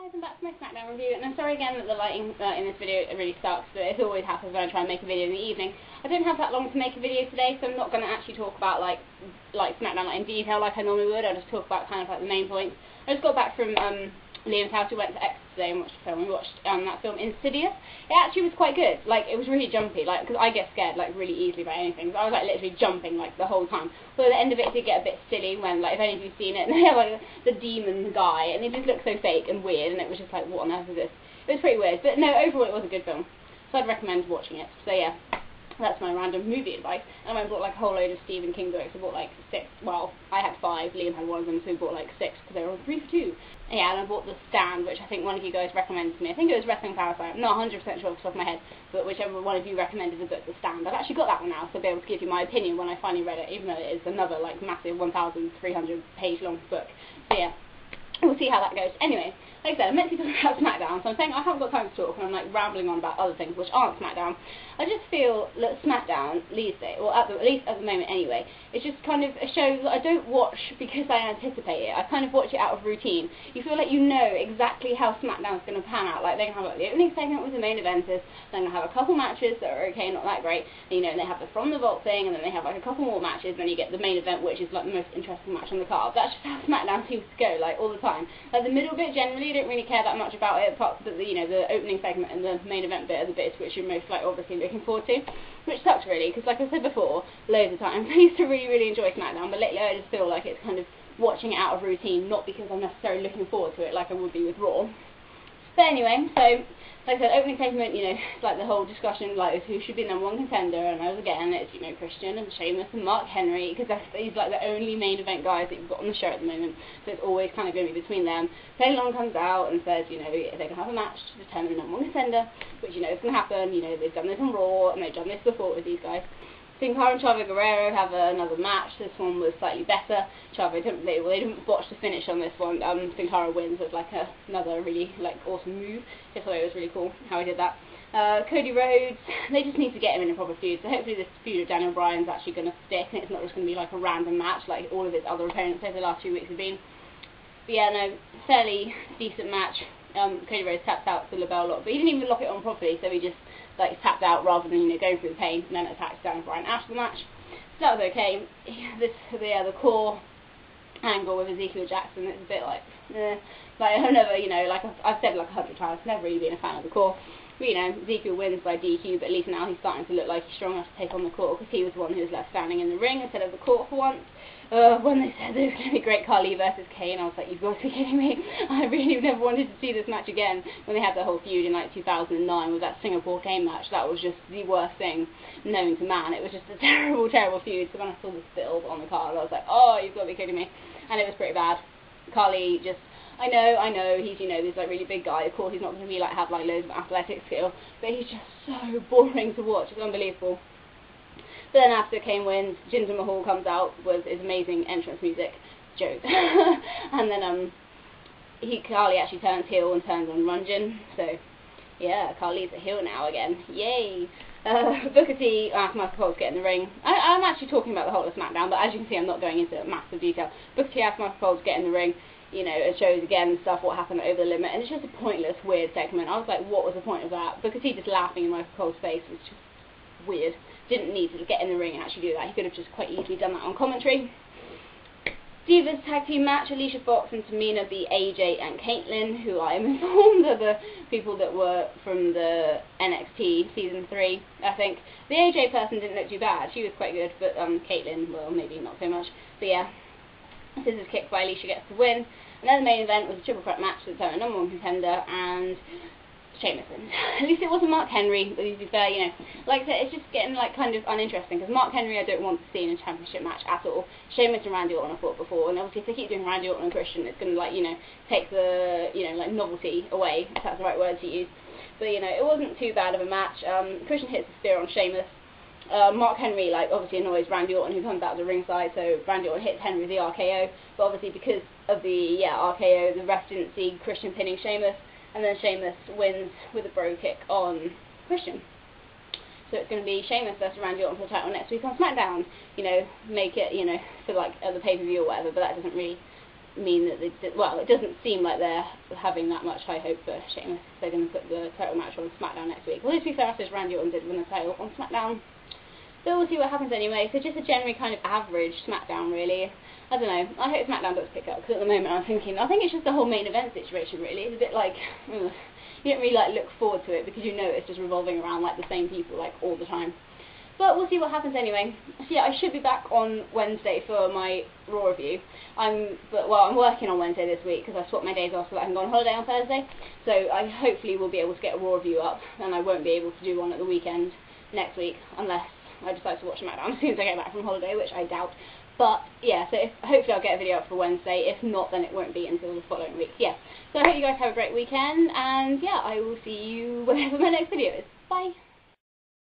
guys, I'm back to my Smackdown review, and I'm sorry again that the lighting in this video really sucks, but it always happens when I try and make a video in the evening. I don't have that long to make a video today, so I'm not going to actually talk about like Smackdown in detail like I normally would. I'll just talk about kind of like the main points. I just got back from Liam's house. We went to X today and watched a film. We watched that film Insidious. It actually was quite good. Like, it was really jumpy, like, because I get scared like really easily by anything, so I was like literally jumping like the whole time. But at the end of it did get a bit silly when, like, if any of you've seen it, and they have like the demon guy, and he just looked so fake and weird, and it was just like, what on earth is this? It was pretty weird, but no, overall it was a good film, so I'd recommend watching it. So yeah, that's my random movie advice. And I went and bought like a whole load of Stephen King books. I bought like 6, well, I had 5, Liam had one of them, so we bought like 6 because they were on 3 for 2. Yeah, and I bought The Stand, which I think one of you guys recommended to me. I think it was Wrestling Parasite. I'm not 100% sure off the top of my head, but whichever one of you recommended the book The Stand. I've actually got that one now, so I'll be able to give you my opinion when I finally read it, even though it is another like massive 1,300 page long book. So yeah, we'll see how that goes. Anyway, like I said, I'm meant to be talking about Smackdown, so I'm saying I haven't got time to talk, and I'm like rambling on about other things which aren't Smackdown. I just feel that Smackdown these days, or at least at the moment anyway, it's just kind of a show that I don't watch because I anticipate it. I kind of watch it out of routine. You feel like you know exactly how Smackdown's going to pan out. Like, they're going to have like, the opening segment with the main eventers, then they're going to have a couple matches that are okay, not that great, and, you know, and they have the From the Vault thing, and then they have like a couple more matches, and then you get the main event, which is like the most interesting match on the card. That's just how Smackdown seems to go, like, all the time. Like, the middle bit, generally, I don't really care that much about it, apart from the, you know, the opening segment and the main event bit are the bits which you're most, like, obviously looking forward to. Which sucks, really, because like I said before, loads of times, I used to really enjoy Smackdown, but lately I just feel like it's kind of watching it out of routine, not because I'm necessarily looking forward to it like I would be with Raw. But anyway, so, like I said, opening segment, you know, it's like the whole discussion, like, who should be number 1 contender, and again, it's, you know, Christian and Sheamus and Mark Henry, because he's like the only main event guys that you've got on the show at the moment, so it's always kind of going to be between them. Teddy Long comes out and says, you know, they're going to have a match to determine the number 1 contender, which, you know, is going to happen. You know, they've done this on Raw, and they've done this before with these guys. Sin Cara and Chavo Guerrero have another match. This one was slightly better. Chavo didn't, they didn't botch the finish on this one. Sin Cara wins with like another really like awesome move. Just thought it was really cool how he did that. Cody Rhodes, they just need to get him in a proper feud. So hopefully this feud of Daniel Bryan's actually going to stick, and it's not just going to be like a random match like all of his other opponents over the last few weeks have been. But yeah, no, fairly decent match. Cody Rhodes tapped out the LaBelle lock, but he didn't even lock it on properly, so he just like tapped out rather than, you know, going through the pain, and then attacked Daniel Bryan after the match. So that was okay. The core angle with Ezekiel Jackson, it's a bit like, like I've never, you know, like I've said like 100 times, never really been a fan of the core. But, you know, Ezekiel wins by DQ, but at least now he's starting to look like he's strong enough to take on the Court, because he was the one who was left standing in the ring instead of the Court for once. When they said there was going to be Great Khali versus Kane, I was like, you've got to be kidding me. I really never wanted to see this match again. When they had the whole feud in like 2009 with that Singapore Kane match, that was just the worst thing known to man. It was just a terrible feud. So when I saw this build on the card, I was like, oh, you've got to be kidding me. And it was pretty bad. Khali just, I know, he's, you know, this like really big guy. Of course, he's not going to be like have like loads of athletic skill, but he's just so boring to watch. It's unbelievable. But then after Kane wins, Jinder Mahal comes out with his amazing entrance music joke, and then Khali actually turns heel and turns on Runjin. So yeah, Khali's a heel now again. Yay! Booker T asked Michael Cole to get in the ring. I'm actually talking about the whole of SmackDown, but as you can see, I'm not going into massive detail. Booker T asked Michael Cole to get in the ring. You know, it shows again stuff what happened over the limit, and it's just a pointless, weird segment. I was like, what was the point of that? Booker T just laughing in Michael Cole's face was just weird. Didn't need to get in the ring and actually do that. He could have just quite easily done that on commentary. Divas tag team match, Alicia Fox and Tamina beat AJ and Caitlyn, who I am informed are the people that were from the NXT season 3, I think. The AJ person didn't look too bad. She was quite good, but Caitlyn, well, maybe not so much. But yeah, scissors kick by Alicia gets the win. And then the main event was a triple threat match to determine number 1 contender, and Sheamus wins. At least it wasn't Mark Henry, but to be fair, you know, like I said, it's just getting like kind of uninteresting, because Mark Henry I don't want to see in a championship match at all. Sheamus and Randy Orton I fought before, and obviously if they keep doing Randy Orton and Christian, it's going to, like, you know, take the, you know, like novelty away, if that's the right word to use. But, you know, it wasn't too bad of a match. Christian hits the spear on Sheamus. Mark Henry, like, obviously annoys Randy Orton, who comes out of the ringside, so Randy Orton hits Henry with the RKO, but obviously because of the, RKO, the ref didn't see Christian pinning Sheamus, and then Sheamus wins with a bro kick on Christian. So it's going to be Sheamus versus Randy Orton for the title next week on Smackdown. You know, make it, you know, for like the pay-per-view or whatever, but that doesn't really mean that well, it doesn't seem like they're having that much high hope for Sheamus. They're going to put the title match on Smackdown next week. Although to be fair, after Randy Orton did win the title on Smackdown. So we'll see what happens anyway. So just a generally kind of average Smackdown, really. I don't know. I hope Smackdown does pick up, because at the moment I think it's just the whole main event situation, really. It's a bit like, you don't really like look forward to it, because you know it's just revolving around like the same people like all the time. But we'll see what happens anyway. So yeah, I should be back on Wednesday for my Raw review. I'm working on Wednesday this week because I swapped my days off so that I can go on holiday on Thursday. So I hopefully will be able to get a Raw review up, and I won't be able to do one at the weekend next week unless I decide to watch Smackdown as soon as I get back from holiday, which I doubt. But yeah, so hopefully I'll get a video up for Wednesday. If not, then it won't be until the following week. Yeah. So I hope you guys have a great weekend, and yeah, I will see you whenever my next video is. Bye.